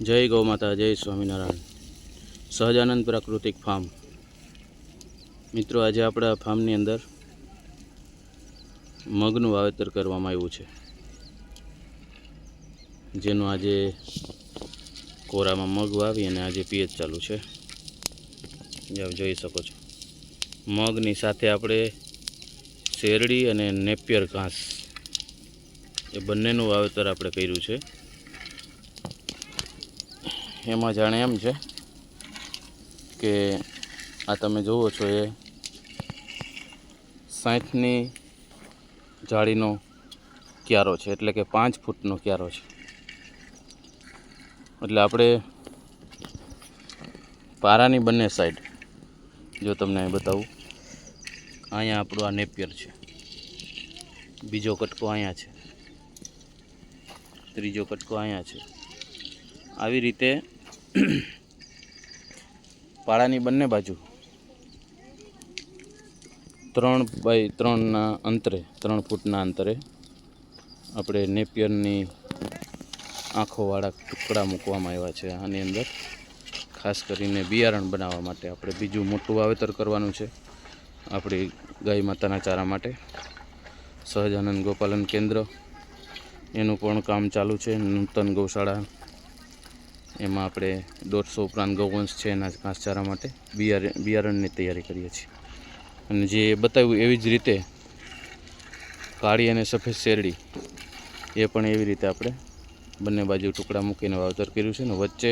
જય ગૌ માતા, જય સ્વામિનારાયણ. સહજાનંદ પ્રાકૃતિક ફાર્મ. મિત્રો, આજે આપણા ફાર્મની અંદર મગનું વાવેતર કરવામાં આવ્યું છે, જેનું આજે કોરામાં મગ વાવી અને આજે પિયત ચાલુ છે. આપ જોઈ શકો છો, મગની સાથે આપણે શેરડી અને નેપિયર ઘાસ એ બંનેનું વાવેતર આપણે કર્યું છે. એમાં જાણે એમ છે કે આ તમે જુઓ છો એ 60ની જાળીનો ક્યારો છે, એટલે કે 5 ફૂટનો ક્યારો છે. એટલે આપણે પારાની બંને સાઈડ, જો તમને બતાવું, અહીંયા આપણું આ નેપિયર છે, બીજો કટકો અહીંયા છે, ત્રીજો કટકો અહીંયા છે. આવી રીતે પાળાની બંને બાજુ 3 બાય 3ના અંતરે, 3 ફૂટના અંતરે આપણે નેપિયરની આંખોવાળા ટુકડા મૂકવામાં આવ્યા છે. આની અંદર ખાસ કરીને બિયારણ બનાવવા માટે આપણે બીજું મોટું વાવેતર કરવાનું છે. આપણી ગાય માતાના ચારા માટે સહજાનંદ ગોપાલન કેન્દ્ર, એનું પણ કામ ચાલુ છે. નૂતન ગૌશાળા, એમાં આપણે 150 ઉપરાંત ગૌવંશ છે, એના ઘાસચારા માટે બિયારણની તૈયારી કરીએ છીએ. અને જે બતાવ્યું એવી જ રીતે કાળી અને સફેદ શેરડી, એ પણ એવી રીતે આપણે બંને બાજુ ટુકડા મૂકીને વાવેતર કર્યું છે. ને વચ્ચે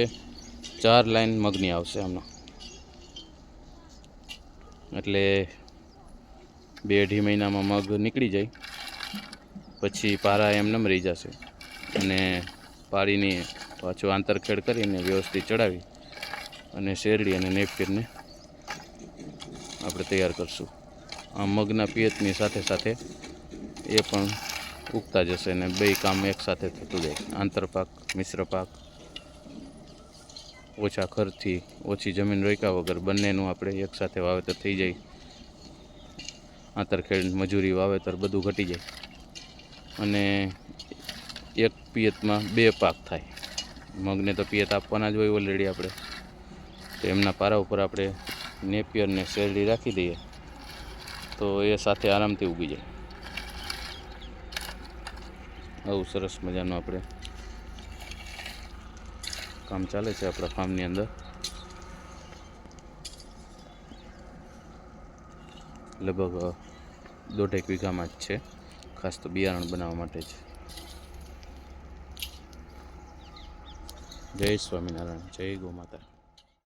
4 લાઈન મગની આવશે આમાં, એટલે 2-2.5 મહિનામાં મગ નીકળી જાય. પછી પારા એમનેમ રહી જશે અને પાડીની પાછું આંતરખેડ કરીને વ્યવસ્થિત ચડાવી અને શેરડી અને નેપિયરને આપણે તૈયાર કરશું. આ મગના પિયતની સાથે સાથે એ પણ ઉગતા જશે અને બે કામ એકસાથે થતું જાય. આંતરપાક, મિશ્ર પાક, ઓછા ખર્ચથી, ઓછી જમીન રોક્યા વગર બંનેનું આપણે એકસાથે વાવેતર થઈ જાય. આંતરખેડ, મજૂરી, વાવેતર બધું ઘટી જાય અને એક પિયતમાં 2 પાક થાય. મગને તો પિયત આપવાના જ હોય ઓલરેડી આપણે, તો એમના પારા ઉપર આપણે નેપિયર ને શેરડી રાખી દઈએ તો એ સાથે આરામથી ઉગી જાય. આવું સરસ મજાનું આપણે કામ ચાલે છે આપણા ફાર્મની અંદર. લગભગ 1.5 વીઘામાં જ છે, ખાસ તો બિયારણ બનાવવા માટે જ. જય સ્વામિનારાયણ, જય ગૌ માતા.